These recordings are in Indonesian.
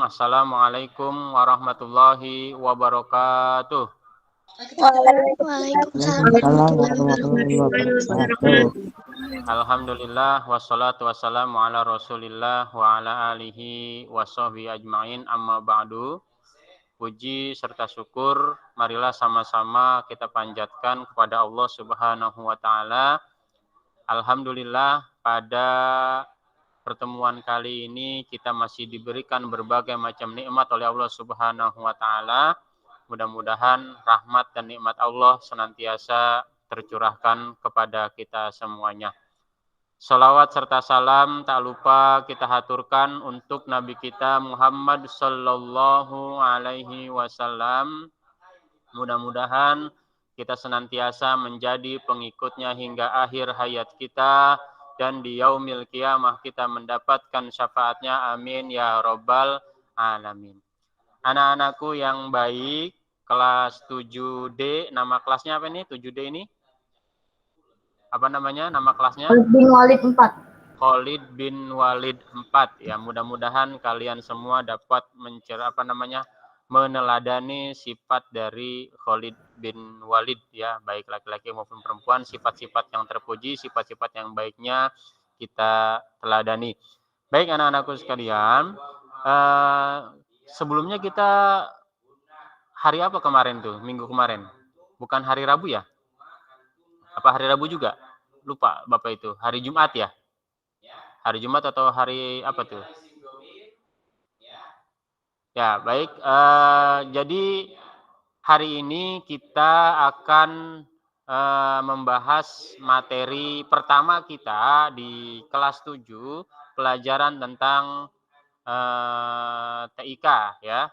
Assalamualaikum warahmatullahi wabarakatuh. Waalaikumsalam warahmatullahi wabarakatuh. Alhamdulillah wassalatu wassalamu ala Rasulillah wa ala alihi washabbihi ajmain, amma ba'du. Puji serta syukur marilah sama-sama kita panjatkan kepada Allah Subhanahu wa taala. Alhamdulillah pada pertemuan kali ini kita masih diberikan berbagai macam nikmat oleh Allah Subhanahu wa taala. Mudah-mudahan rahmat dan nikmat Allah senantiasa tercurahkan kepada kita semuanya. Salawat serta salam tak lupa kita haturkan untuk Nabi kita Muhammad sallallahu alaihi wasallam. Mudah-mudahan kita senantiasa menjadi pengikutnya hingga akhir hayat kita, dan di yaumil qiyamah kita mendapatkan syafaatnya. Amin ya rabbal alamin. Anak-anakku yang baik, kelas 7D, nama kelasnya apa ini? 7D ini? Apa namanya? Nama kelasnya? Khalid bin Walid 4. Khalid bin Walid 4. Ya, mudah-mudahan kalian semua dapat meneladani sifat dari Khalid bin Walid, ya, baik laki-laki maupun perempuan, sifat-sifat yang terpuji, sifat-sifat yang baiknya kita teladani. Baik anak-anakku sekalian, sebelumnya kita hari apa kemarin tuh? Minggu kemarin. Bukan hari Rabu ya? Apa hari Rabu juga? Lupa Bapak itu. Hari Jumat ya? Hari Jumat atau hari apa tuh? Ya, baik. Jadi hari ini kita akan membahas materi pertama kita di kelas 7, pelajaran tentang TIK, ya.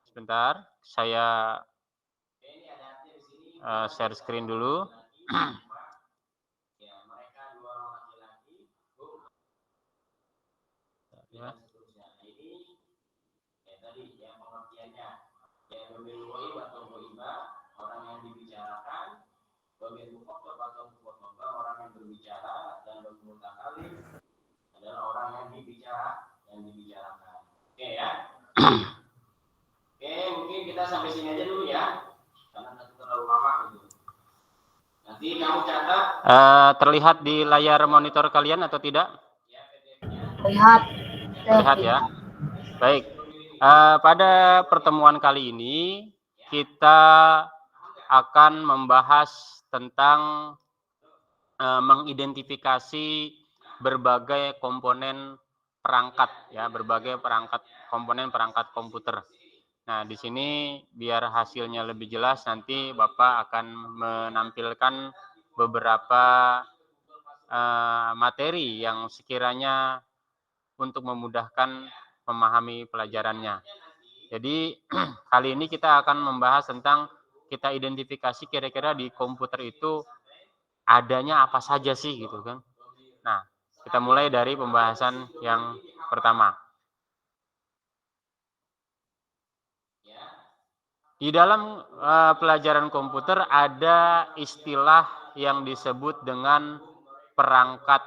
Sebentar, saya share screen dulu. Ya. Orang yang dibicarakan, bagian mukhatab atau mukhatabah, orang yang berbicara, dan mutakallim adalah orang yang dibicarakan. Oke ya. Oke, mungkin kita sampai sini aja dulu ya, karena nanti terlalu lama gitu. Nanti kamu catat. Terlihat di layar monitor kalian atau tidak? Terlihat ya. Baik. Pada pertemuan kali ini kita akan membahas tentang mengidentifikasi berbagai komponen perangkat, ya, berbagai komponen perangkat komputer. Nah, di sini biar hasilnya lebih jelas, nanti Bapak akan menampilkan beberapa materi yang sekiranya untuk memudahkan memahami pelajarannya. Jadi kali ini kita akan membahas tentang kita identifikasi kira-kira di komputer itu adanya apa saja sih gitu kan. Nah, kita mulai dari pembahasan yang pertama. Di dalam pelajaran komputer ada istilah yang disebut dengan perangkat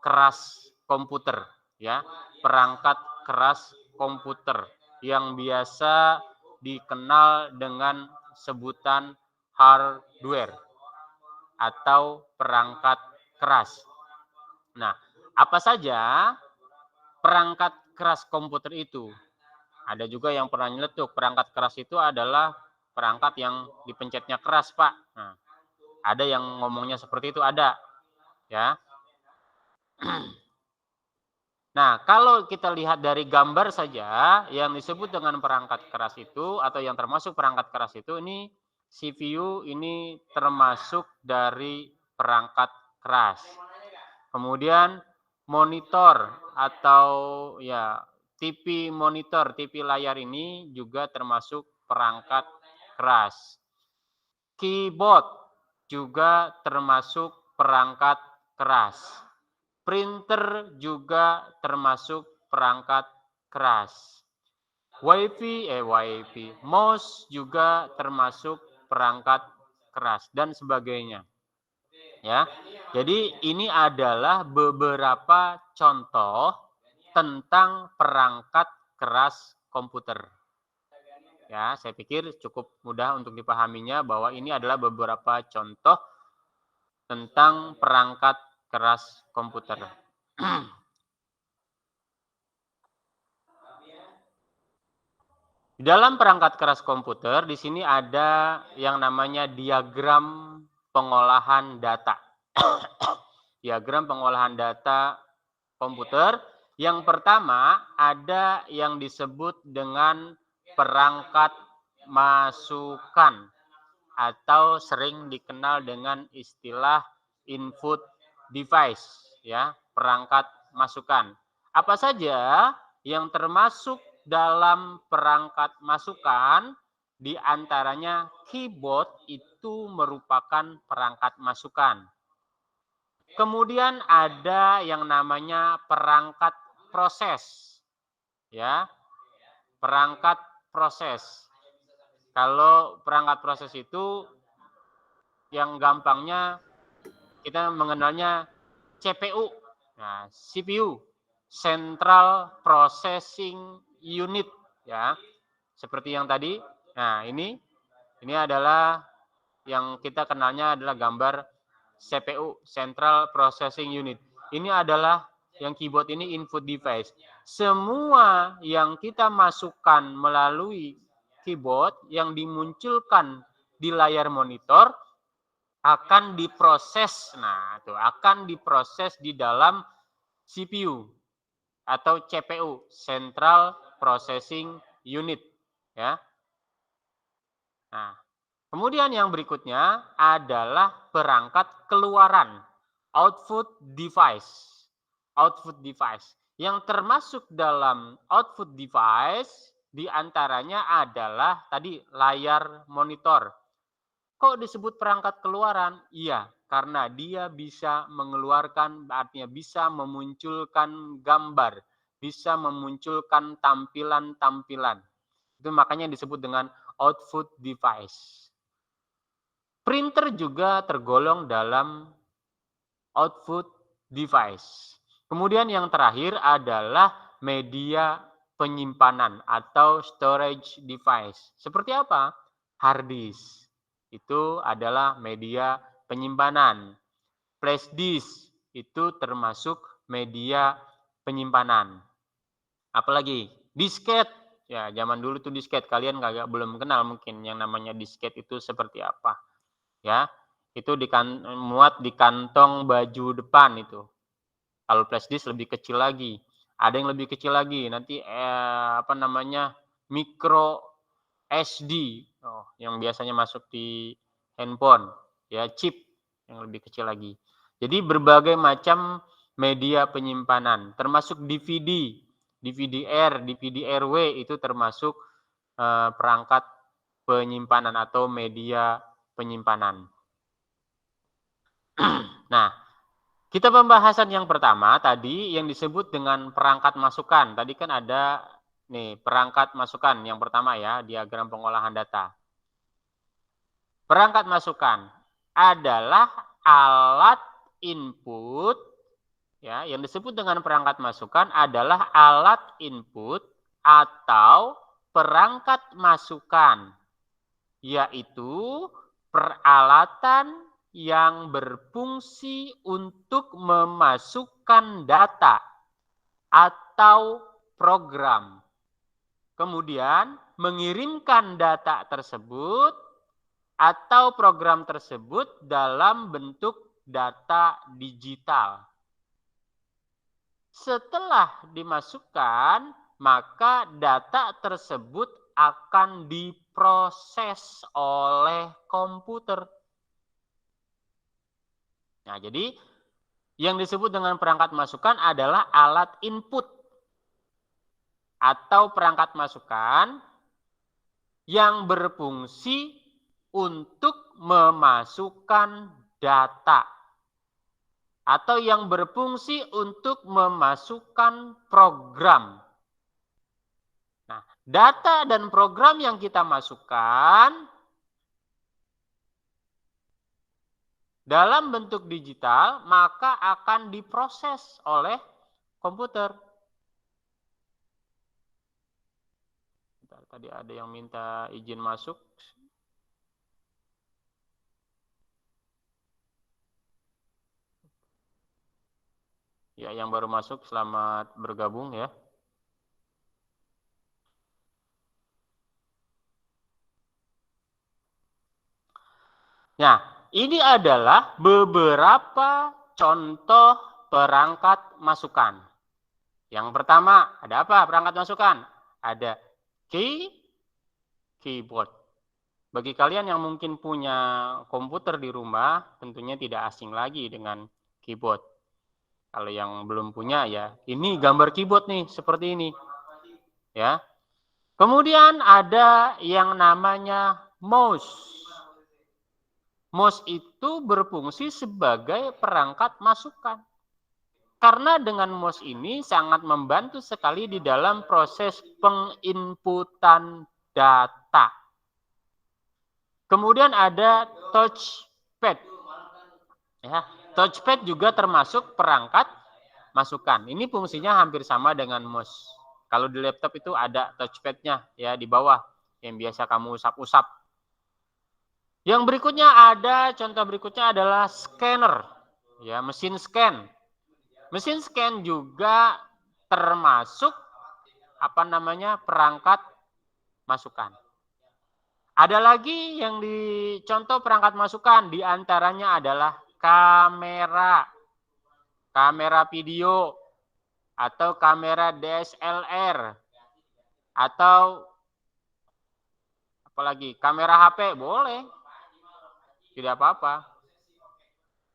keras komputer, ya, perangkat keras komputer yang biasa dikenal dengan sebutan hardware atau perangkat keras. Nah, apa saja perangkat keras komputer itu? Ada juga yang pernah nyeletuk, perangkat keras itu adalah perangkat yang dipencetnya keras, Pak. Nah, ada yang ngomongnya seperti itu, ada, ya. Nah, kalau kita lihat dari gambar saja, yang disebut dengan perangkat keras itu atau yang termasuk perangkat keras itu, ini CPU ini termasuk dari perangkat keras. Kemudian monitor atau ya TV monitor, TV layar ini juga termasuk perangkat keras. Keyboard juga termasuk perangkat keras. Printer juga termasuk perangkat keras. Wifi, mouse juga termasuk perangkat keras dan sebagainya. Ya. Jadi ini adalah beberapa contoh tentang perangkat keras komputer. Ya, saya pikir cukup mudah untuk dipahaminya bahwa ini adalah beberapa contoh tentang perangkat keras komputer. Di dalam perangkat keras komputer, di sini ada yang namanya diagram pengolahan data. Diagram pengolahan data komputer. Yang pertama ada yang disebut dengan perangkat masukan atau sering dikenal dengan istilah input device, ya, perangkat masukan. Apa saja yang termasuk dalam perangkat masukan? Di antaranya keyboard itu merupakan perangkat masukan. Kemudian ada yang namanya perangkat proses, ya, perangkat proses. Kalau perangkat proses itu yang gampangnya kita mengenalnya CPU, nah, CPU, Central Processing Unit, ya, seperti yang tadi. Nah, ini adalah yang kita kenalnya adalah gambar CPU, Central Processing Unit. Ini adalah yang keyboard ini input device. Semua yang kita masukkan melalui keyboard yang dimunculkan di layar monitor akan diproses. Nah, itu akan diproses di dalam CPU atau CPU, Central Processing Unit, ya. Nah, kemudian yang berikutnya adalah perangkat keluaran, output device. Output device. Yang termasuk dalam output device diantaranya adalah tadi layar monitor. Kok disebut perangkat keluaran? Iya, karena dia bisa mengeluarkan, artinya bisa memunculkan gambar, bisa memunculkan tampilan-tampilan. Itu makanya disebut dengan output device. Printer juga tergolong dalam output device. Kemudian yang terakhir adalah media penyimpanan atau storage device. Seperti apa? Hard disk. Itu adalah media penyimpanan. Flash disk itu termasuk media penyimpanan. Apalagi disket. Ya, zaman dulu tuh disket. Kalian belum kenal mungkin yang namanya disket itu seperti apa. Ya, itu muat di kantong baju depan itu. Kalau flash disk lebih kecil lagi. Ada yang lebih kecil lagi. Nanti micro SD, yang biasanya masuk di handphone, ya, chip yang lebih kecil lagi. Jadi berbagai macam media penyimpanan, termasuk DVD, DVD-R, DVD-RW itu termasuk perangkat penyimpanan atau media penyimpanan. Nah, kita pembahasan yang pertama tadi yang disebut dengan perangkat masukan. Tadi kan ada nih perangkat masukan yang pertama ya, diagram pengolahan data. Perangkat masukan adalah alat input, ya, yang disebut dengan perangkat masukan adalah alat input atau perangkat masukan, yaitu peralatan yang berfungsi untuk memasukkan data atau program, kemudian mengirimkan data tersebut atau program tersebut dalam bentuk data digital. Setelah dimasukkan, maka data tersebut akan diproses oleh komputer. Nah, jadi yang disebut dengan perangkat masukan adalah alat input atau perangkat masukan yang berfungsi untuk memasukkan data atau yang berfungsi untuk memasukkan program. Nah, data dan program yang kita masukkan dalam bentuk digital, maka akan diproses oleh komputer. tadi ada yang minta izin masuk. Ya, yang baru masuk selamat bergabung ya. Nah, ini adalah beberapa contoh perangkat masukan. Yang pertama, ada apa perangkat masukan? Ada keyboard. Bagi kalian yang mungkin punya komputer di rumah, tentunya tidak asing lagi dengan keyboard. Kalau yang belum punya ya, ini gambar keyboard nih, seperti ini. Ya. Kemudian ada yang namanya mouse. Mouse itu berfungsi sebagai perangkat masukan. Karena dengan mouse ini sangat membantu sekali di dalam proses penginputan data. Kemudian ada touchpad. Ya, touchpad juga termasuk perangkat masukan. Ini fungsinya hampir sama dengan mouse. Kalau di laptop itu ada touchpadnya ya di bawah yang biasa kamu usap-usap. Yang berikutnya ada, contoh berikutnya adalah scanner, ya mesin scan. Mesin scan juga termasuk apa namanya perangkat masukan. Ada lagi yang dicontoh perangkat masukan, diantaranya adalah kamera, kamera video, atau kamera DSLR, atau apalagi kamera HP boleh, tidak apa-apa.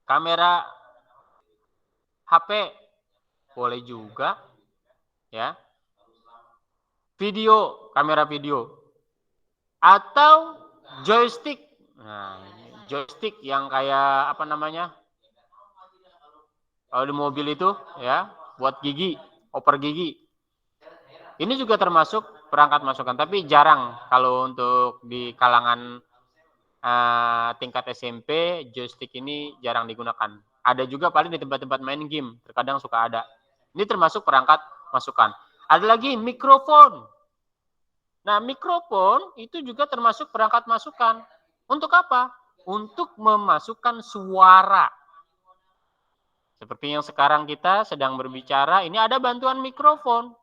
Kamera HP boleh juga, ya. Video, kamera video, atau joystick. Nah, joystick yang kayak apa namanya? Kalau di mobil itu, ya, buat gigi, oper gigi. Ini juga termasuk perangkat masukan, tapi jarang kalau untuk di kalangan tingkat SMP, joystick ini jarang digunakan. Ada juga paling di tempat-tempat main game, terkadang suka ada. Ini termasuk perangkat masukan. Ada lagi mikrofon. Nah, mikrofon itu juga termasuk perangkat masukan. Untuk apa? Untuk memasukkan suara. Seperti yang sekarang kita sedang berbicara, ini ada bantuan mikrofon.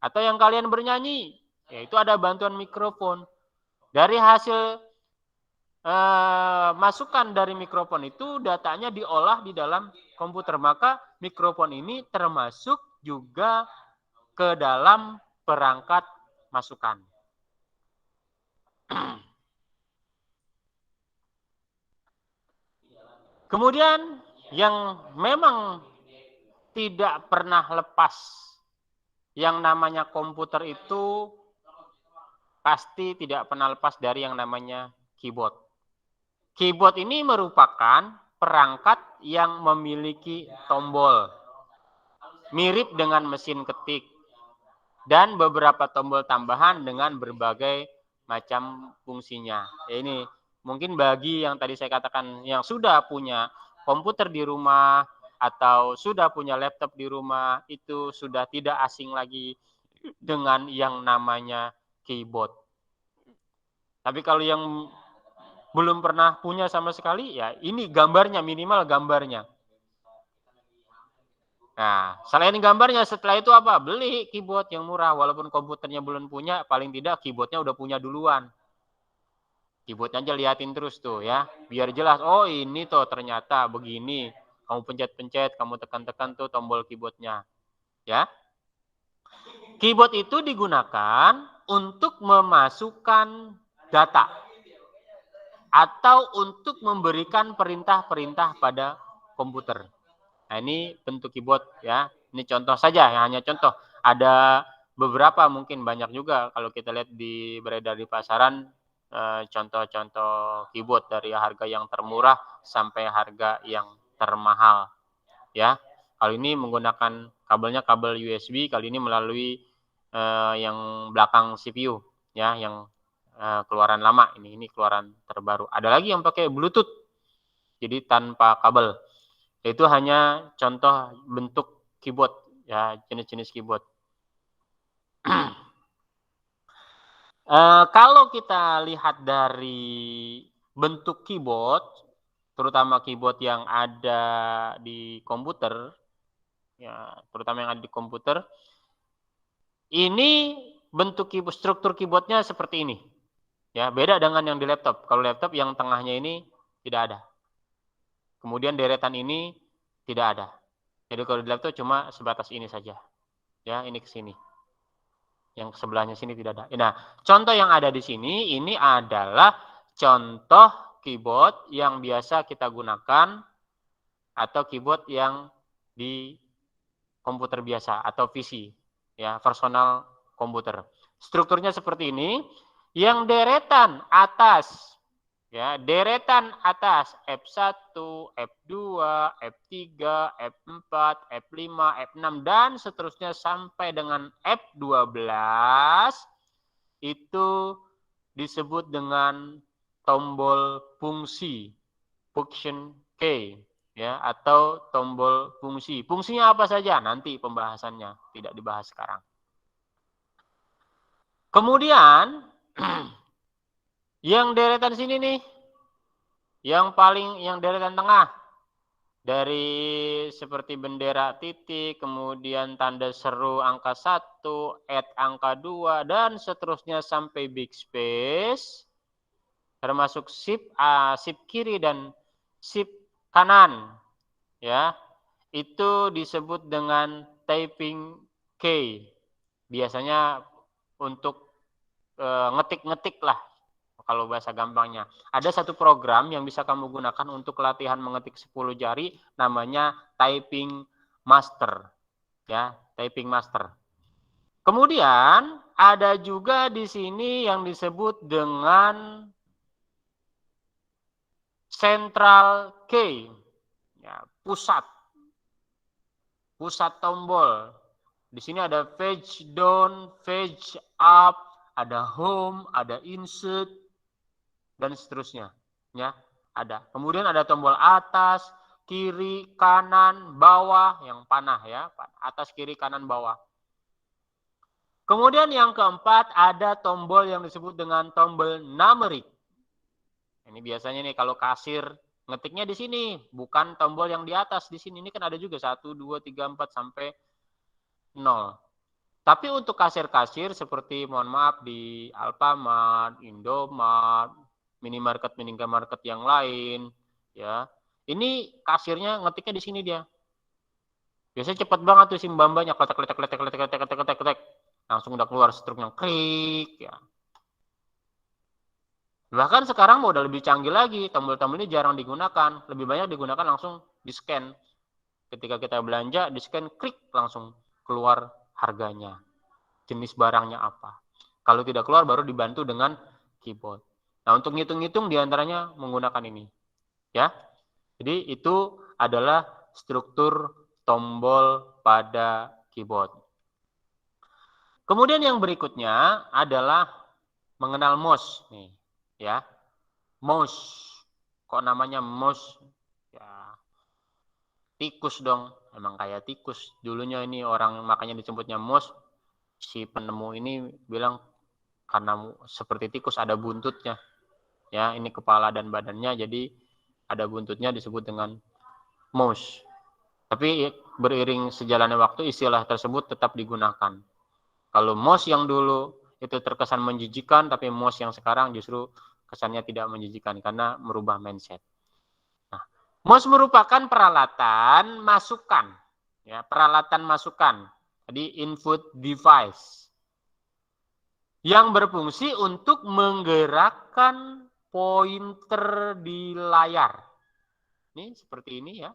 Atau yang kalian bernyanyi, yaitu ada bantuan mikrofon. Dari hasil masukan dari mikrofon itu datanya diolah di dalam komputer, maka mikrofon ini termasuk juga ke dalam perangkat masukan. Kemudian yang memang tidak pernah lepas yang namanya komputer itu pasti tidak pernah lepas dari yang namanya keyboard. Keyboard ini merupakan perangkat yang memiliki tombol, mirip dengan mesin ketik, dan beberapa tombol tambahan dengan berbagai macam fungsinya. Ya, ini mungkin bagi yang tadi saya katakan yang sudah punya komputer di rumah atau sudah punya laptop di rumah, itu sudah tidak asing lagi dengan yang namanya keyboard. Tapi kalau yang belum pernah punya sama sekali, ya ini gambarnya, minimal gambarnya. Nah, selain gambarnya, setelah itu apa? Beli keyboard yang murah, walaupun komputernya belum punya, paling tidak keyboardnya udah punya duluan. Keyboardnya aja liatin terus tuh ya, biar jelas, oh ini tuh ternyata begini. Kamu pencet-pencet, kamu tekan-tekan tuh tombol keyboardnya. Ya. Keyboard itu digunakan untuk memasukkan data atau untuk memberikan perintah-perintah pada komputer. Nah, ini bentuk keyboard ya. Ini contoh saja, ya, hanya contoh. Ada beberapa, mungkin banyak juga kalau kita lihat di beredar di pasaran contoh-contoh keyboard dari harga yang termurah sampai harga yang termahal. Ya. Kali ini menggunakan kabelnya kabel USB, kali ini melalui yang belakang CPU ya, yang keluaran lama, ini keluaran terbaru. Ada lagi yang pakai Bluetooth, jadi tanpa kabel. Itu hanya contoh bentuk keyboard ya, jenis-jenis keyboard. Kalau kita lihat dari bentuk keyboard, terutama keyboard yang ada di komputer, ya, terutama yang ada di komputer, ini bentuk keyboard, struktur keyboardnya seperti ini. Ya, beda dengan yang di laptop. Kalau laptop yang tengahnya ini tidak ada. Kemudian deretan ini tidak ada. Jadi kalau di laptop cuma sebatas ini saja. Ya, ini ke sini. Yang sebelahnya sini tidak ada. Nah, contoh yang ada di sini ini adalah contoh keyboard yang biasa kita gunakan atau keyboard yang di komputer biasa atau PC, ya, personal komputer. Strukturnya seperti ini. Yang deretan atas, ya, deretan atas F1, F2, F3, F4, F5, F6 dan seterusnya sampai dengan F12 itu disebut dengan tombol fungsi, function key, ya, atau tombol fungsi. Fungsinya apa saja? Nanti pembahasannya, tidak dibahas sekarang. Kemudian yang deretan sini nih, yang deretan tengah, dari seperti bendera titik, kemudian tanda seru angka 1, add angka 2, dan seterusnya sampai backspace, termasuk shift kiri dan shift kanan, ya, itu disebut dengan typing key. Biasanya untuk ngetik-ngetik lah, kalau bahasa gampangnya. Ada satu program yang bisa kamu gunakan untuk latihan mengetik 10 jari, namanya Typing Master. Ya, Typing Master. Kemudian ada juga di sini yang disebut dengan Central Key. Ya, pusat tombol. Di sini ada page down, page up, ada home, ada insert, dan seterusnya. Ya, ada. Kemudian ada tombol atas, kiri, kanan, bawah, yang panah ya, atas, kiri, kanan, bawah. Kemudian yang keempat ada tombol yang disebut dengan tombol numeric. Ini biasanya nih kalau kasir ngetiknya di sini, bukan tombol yang di atas di sini. Ini kan ada juga 1, 2, 3, 4 sampai 0. Tapi untuk kasir-kasir seperti mohon maaf di Alfamart, Indomart, minimarket yang lain, ya. Ini kasirnya ngetiknya di sini dia. Biasanya cepat banget tuh si mbak-mbaknya, kletek, langsung udah keluar struknya klik, ya. Bahkan sekarang udah lebih canggih lagi, tombol-tombol ini jarang digunakan, lebih banyak digunakan langsung di scan. Ketika kita belanja, di scan, klik, langsung keluar harganya, jenis barangnya apa. Kalau tidak keluar, baru dibantu dengan keyboard. Nah, untuk ngitung-ngitung diantaranya menggunakan ini. Ya, jadi itu adalah struktur tombol pada keyboard. Kemudian yang berikutnya adalah mengenal mouse. Nih, ya, mouse. Kok namanya mouse? Ya, tikus dong. Emang kayak tikus. Dulunya ini orang makanya disebutnya mouse. Si penemu ini bilang karena seperti tikus ada buntutnya. Ya, ini kepala dan badannya, jadi ada buntutnya disebut dengan mouse. Tapi beriring sejalannya waktu istilah tersebut tetap digunakan. Kalau mouse yang dulu itu terkesan menjijikan, tapi mouse yang sekarang justru kesannya tidak menjijikan karena merubah mindset. Nah, mouse merupakan peralatan masukan, ya, peralatan masukan. Jadi input device yang berfungsi untuk menggerakkan pointer di layar. Ini seperti ini ya.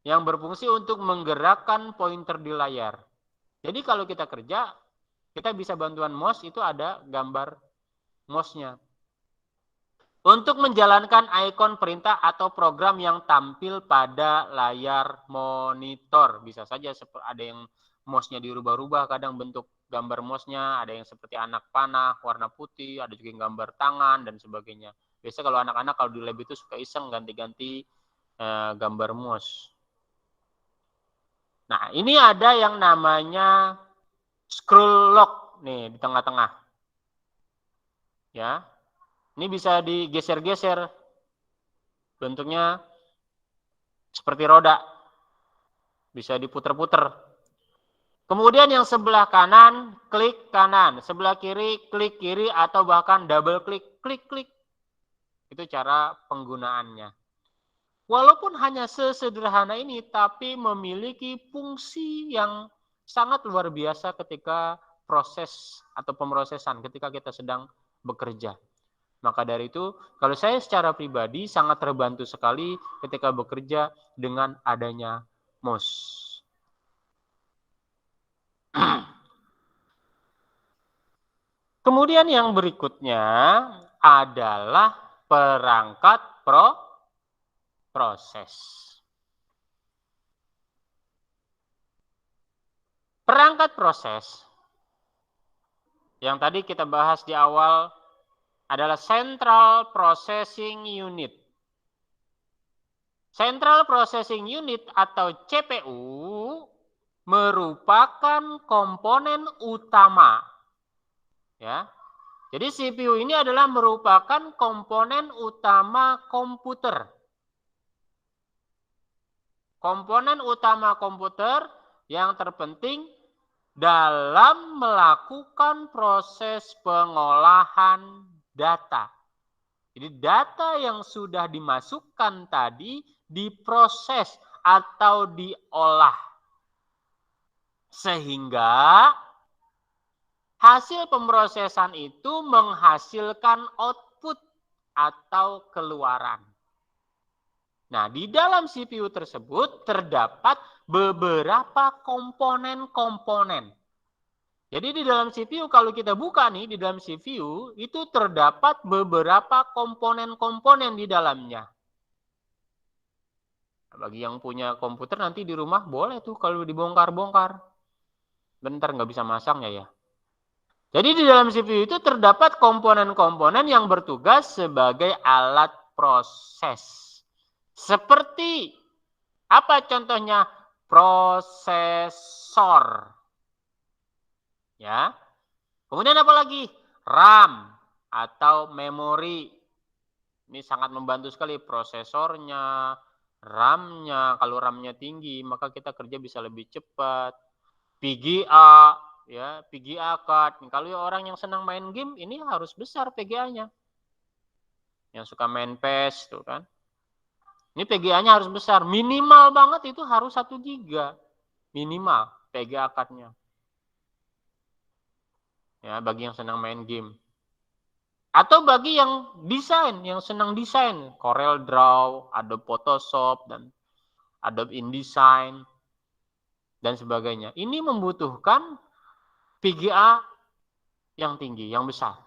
Yang berfungsi untuk menggerakkan pointer di layar. Jadi kalau kita kerja, kita bisa bantuan mouse, itu ada gambar mouse-nya. Untuk menjalankan ikon perintah atau program yang tampil pada layar monitor. Bisa saja ada yang mouse-nya dirubah-rubah, kadang bentuk gambar mouse-nya, ada yang seperti anak panah, warna putih, ada juga yang gambar tangan, dan sebagainya. Biasa kalau anak-anak kalau di lab itu suka iseng ganti-ganti gambar mouse. Nah, ini ada yang namanya scroll lock nih di tengah-tengah. Ya. Ini bisa digeser-geser. Bentuknya seperti roda. Bisa diputer-puter. Kemudian yang sebelah kanan, klik kanan. Sebelah kiri, klik kiri atau bahkan double klik, klik. Itu cara penggunaannya. Walaupun hanya sesederhana ini, tapi memiliki fungsi yang sangat luar biasa ketika proses atau pemrosesan, ketika kita sedang bekerja. Maka dari itu, kalau saya secara pribadi sangat terbantu sekali ketika bekerja dengan adanya mouse. Kemudian yang berikutnya adalah perangkat proses. Perangkat proses yang tadi kita bahas di awal adalah Central Processing Unit. Central Processing Unit atau CPU merupakan komponen utama. Ya. Jadi CPU ini adalah merupakan komponen utama komputer. Komponen utama komputer yang terpenting dalam melakukan proses pengolahan data. Jadi data yang sudah dimasukkan tadi diproses atau diolah. Sehingga hasil pemrosesan itu menghasilkan output atau keluaran. Nah, di dalam CPU tersebut terdapat beberapa komponen-komponen. Jadi di dalam CPU, kalau kita buka nih, di dalam CPU, itu terdapat beberapa komponen-komponen di dalamnya. Nah, bagi yang punya komputer nanti di rumah, boleh tuh kalau dibongkar-bongkar. Bentar, nggak bisa masangnya ya. Jadi di dalam CPU itu terdapat komponen-komponen yang bertugas sebagai alat proses. Seperti, apa contohnya? Prosesor. Ya. Kemudian apa lagi? RAM atau memori. Ini sangat membantu sekali prosesornya, RAM-nya. Kalau RAM-nya tinggi, maka kita kerja bisa lebih cepat. VGA, ya, VGA card. Kalau orang yang senang main game, ini harus besar VGA-nya. Yang suka main PES tuh kan. Ini VGA-nya harus besar. Minimal banget itu harus 1 GB. Minimal VGA card-nya. Ya, bagi yang senang main game. Atau bagi yang desain, yang senang desain, Corel Draw, Adobe Photoshop, dan Adobe InDesign, dan sebagainya. Ini membutuhkan VGA yang tinggi, yang besar.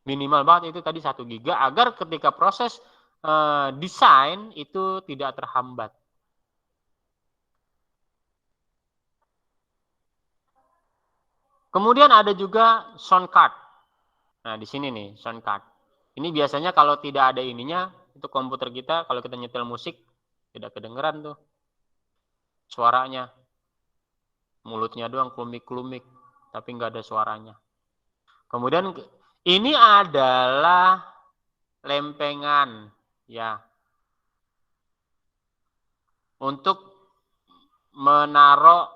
Minimal banget itu tadi 1 GB, agar ketika proses desain itu tidak terhambat. Kemudian ada juga sound card. Nah, di sini nih, sound card. Ini biasanya kalau tidak ada ininya, itu komputer kita, kalau kita nyetel musik, tidak kedengeran tuh suaranya. Mulutnya doang kelumik-kelumik, tapi nggak ada suaranya. Kemudian ini adalah lempengan, ya, untuk menaruh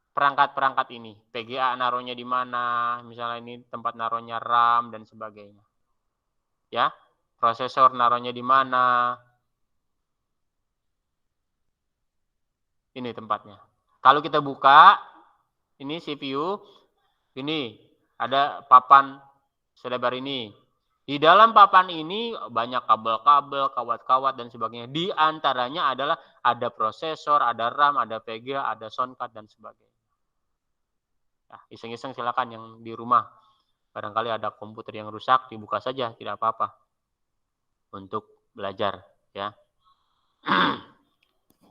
perangkat-perangkat ini. PGA naruhnya di mana, misalnya ini tempat naruhnya RAM dan sebagainya. Ya, prosesor naruhnya di mana. Ini tempatnya. Kalau kita buka ini CPU, ini ada papan selebar ini. Di dalam papan ini banyak kabel-kabel, kawat-kawat dan sebagainya. Di antaranya adalah ada prosesor, ada RAM, ada VGA, ada sound card dan sebagainya. Nah, iseng-iseng silakan yang di rumah. Barangkali ada komputer yang rusak, dibuka saja, tidak apa-apa. Untuk belajar, ya.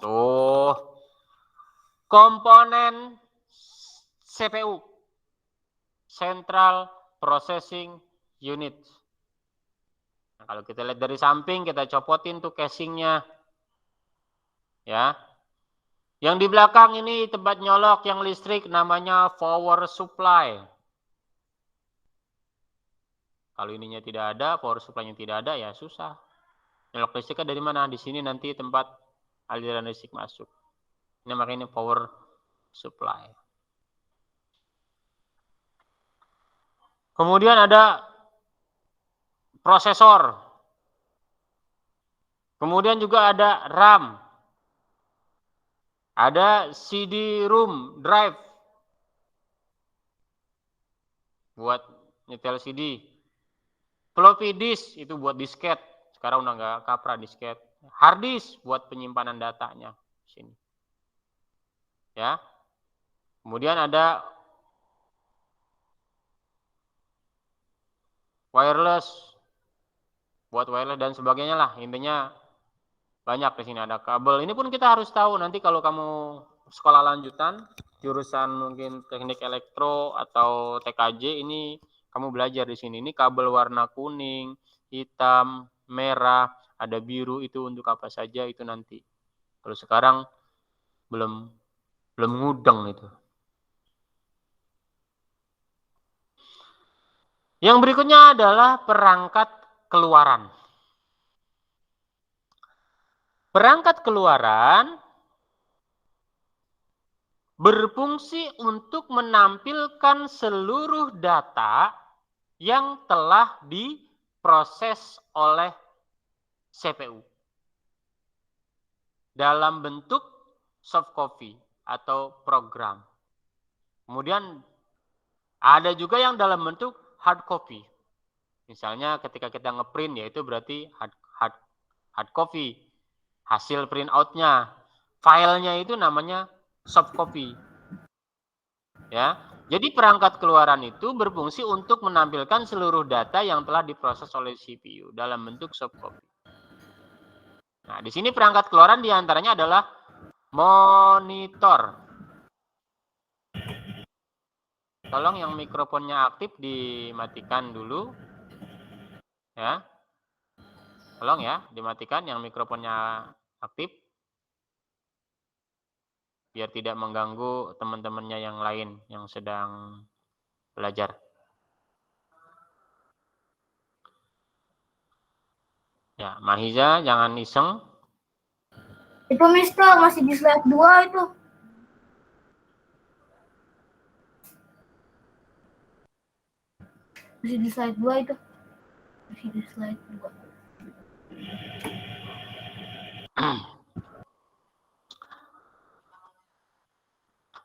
Tuh. Komponen CPU. Central Processing Unit. Nah, kalau kita lihat dari samping, kita copotin tuh casingnya. Ya. Yang di belakang ini tempat nyolok yang listrik namanya power supply. Kalau ininya tidak ada, power supply-nya tidak ada, ya susah. Nyolok listriknya dari mana? Di sini nanti tempat aliran listrik masuk. Ini makanya ini power supply. Kemudian ada prosesor. Kemudian juga ada RAM. Ada CD-ROM drive buat nyetel CD. Floppy disk itu buat disket. Sekarang udah nggak kapra disket. Hard disk buat penyimpanan datanya. Sini. Ya. Kemudian ada wireless buat wireless dan sebagainya lah. Intinya banyak di sini, ada kabel. Ini pun kita harus tahu nanti kalau kamu sekolah lanjutan, jurusan mungkin teknik elektro atau TKJ, ini kamu belajar di sini. Ini kabel warna kuning, hitam, merah, ada biru, itu untuk apa saja itu nanti. Kalau sekarang belum ngudeng itu. Yang berikutnya adalah perangkat keluaran. Perangkat keluaran berfungsi untuk menampilkan seluruh data yang telah diproses oleh CPU dalam bentuk soft copy atau program. Kemudian ada juga yang dalam bentuk hard copy. Misalnya ketika kita ngeprint, yaitu berarti hard copy. Hasil print out-nya. Filenya itu namanya soft copy. Ya. Jadi perangkat keluaran itu berfungsi untuk menampilkan seluruh data yang telah diproses oleh CPU dalam bentuk soft copy. Nah, di sini perangkat keluaran diantaranya adalah monitor. Tolong yang mikrofonnya aktif dimatikan dulu. Ya. Tolong ya, dimatikan yang mikrofonnya aktif. Biar tidak mengganggu teman-temannya yang lain yang sedang belajar. Ya, Mahiza jangan iseng. Itu Mister masih di slide 2 itu. Masih di slide 2 itu. Masih di slide 2.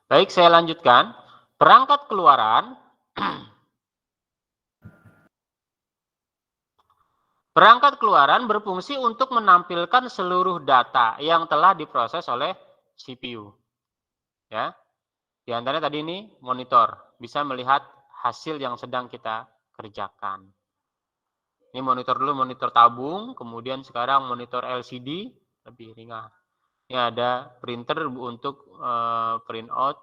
Baik, saya lanjutkan. Perangkat keluaran. Perangkat keluaran berfungsi untuk menampilkan seluruh data yang telah diproses oleh CPU. Ya. Di antaranya tadi ini monitor, bisa melihat hasil yang sedang kita kerjakan. Ini monitor dulu, monitor tabung, kemudian sekarang monitor LCD, lebih ringan. Ini ada printer untuk print out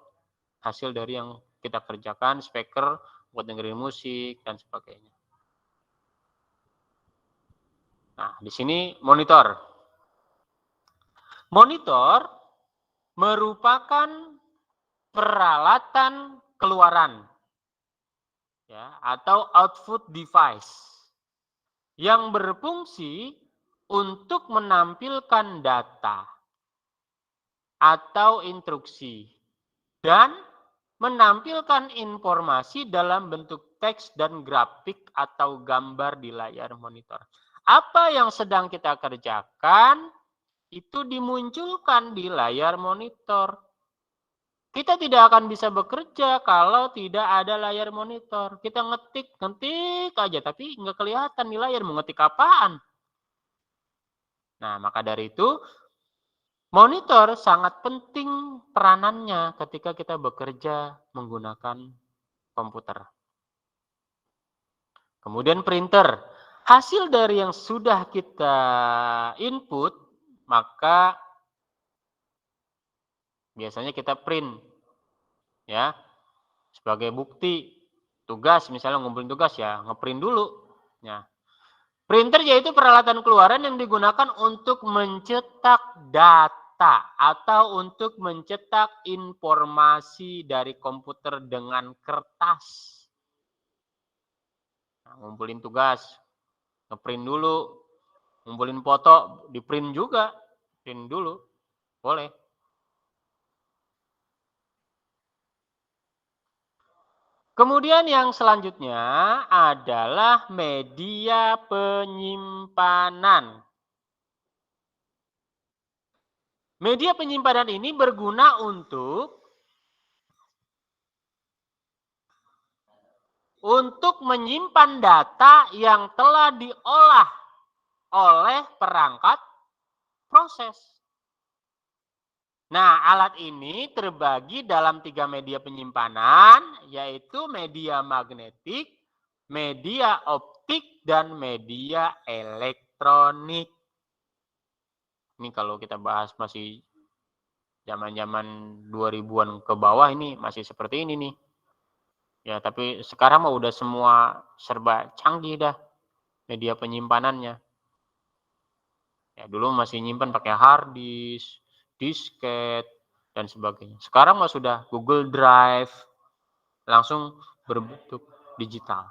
hasil dari yang kita kerjakan, speaker buat dengerin musik dan sebagainya. Nah, di sini monitor. Monitor merupakan peralatan keluaran ya, atau output device yang berfungsi untuk menampilkan data atau instruksi dan menampilkan informasi dalam bentuk teks dan grafik atau gambar di layar monitor. Apa yang sedang kita kerjakan itu dimunculkan di layar monitor. Kita tidak akan bisa bekerja kalau tidak ada layar monitor. Kita ngetik aja, tapi nggak kelihatan di layar mau ngetik apaan. Nah, maka dari itu monitor sangat penting peranannya ketika kita bekerja menggunakan komputer. Kemudian printer. Hasil dari yang sudah kita input, maka biasanya kita print. Ya. Sebagai bukti tugas, misalnya ngumpulin tugas ya, ngeprint dulu. Ya. Printer yaitu peralatan keluaran yang digunakan untuk mencetak data atau untuk mencetak informasi dari komputer dengan kertas. Nah, ngumpulin tugas, ngeprint dulu, ngumpulin foto, di print juga, print dulu, boleh. Kemudian yang selanjutnya adalah media penyimpanan. Media penyimpanan ini berguna untuk menyimpan data yang telah diolah oleh perangkat proses. Nah, alat ini terbagi dalam 3 media penyimpanan, yaitu media magnetik, media optik, dan media elektronik. Ini kalau kita bahas masih zaman-zaman 2000-an ke bawah, ini masih seperti ini nih. Ya, tapi sekarang mah udah semua serba canggih dah media penyimpanannya. Ya, dulu masih nyimpan pakai hard disk, disket, dan sebagainya. Sekarang mah sudah Google Drive, langsung berbentuk digital.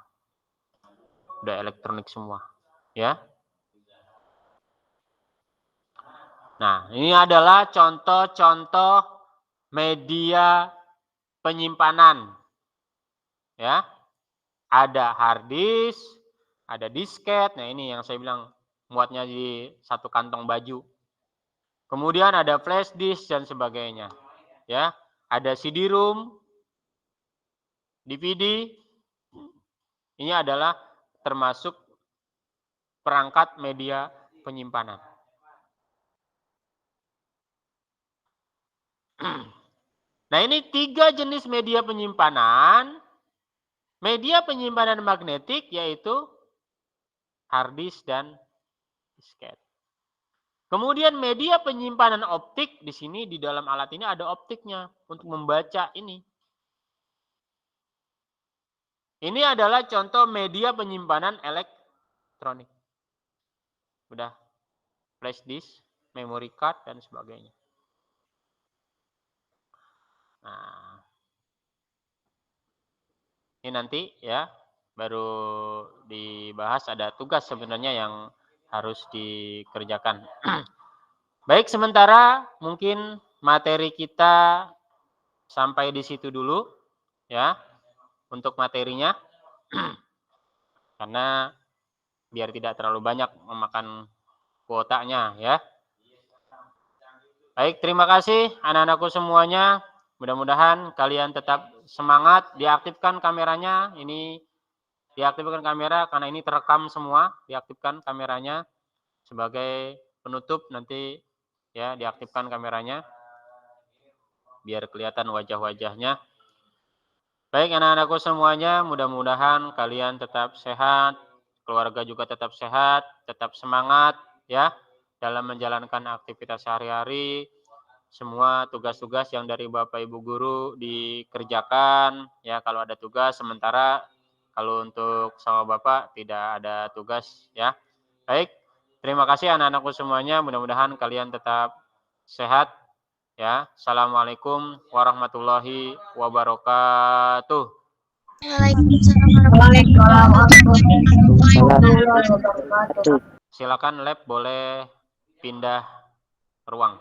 Udah elektronik semua, ya. Nah, ini adalah contoh-contoh media penyimpanan. Ya. Ada hard disk, ada disket. Nah, ini yang saya bilang muatnya di satu kantong baju. Kemudian ada flash disk dan sebagainya. Ya, ada CD-ROM, DVD. Ini adalah termasuk perangkat media penyimpanan. Nah, ini 3 jenis media penyimpanan. Media penyimpanan magnetik yaitu hard disk dan disket. Kemudian media penyimpanan optik, di sini di dalam alat ini ada optiknya untuk membaca ini. Ini adalah contoh media penyimpanan elektronik. Udah flash disk, memory card, dan sebagainya. Nah, ini nanti ya baru dibahas, ada tugas sebenarnya yang harus dikerjakan. Baik, sementara mungkin materi kita sampai di situ dulu ya untuk materinya. Karena biar tidak terlalu banyak memakan kuotanya ya. Baik, terima kasih anak-anakku semuanya. Mudah-mudahan kalian tetap semangat. Diaktifkan kameranya. Ini diaktifkan kamera karena ini terekam semua. Diaktifkan kameranya sebagai penutup nanti ya, diaktifkan kameranya biar kelihatan wajah-wajahnya. Baik anak-anakku semuanya, mudah-mudahan kalian tetap sehat, keluarga juga tetap sehat, tetap semangat ya dalam menjalankan aktivitas sehari-hari. Semua tugas-tugas yang dari Bapak Ibu guru dikerjakan ya, kalau ada tugas. Sementara kalau untuk sama Bapak tidak ada tugas ya. Baik, terima kasih anak-anakku semuanya, mudah-mudahan kalian tetap sehat ya. Assalamualaikum warahmatullahi wabarakatuh. Silakan lab boleh pindah ruang.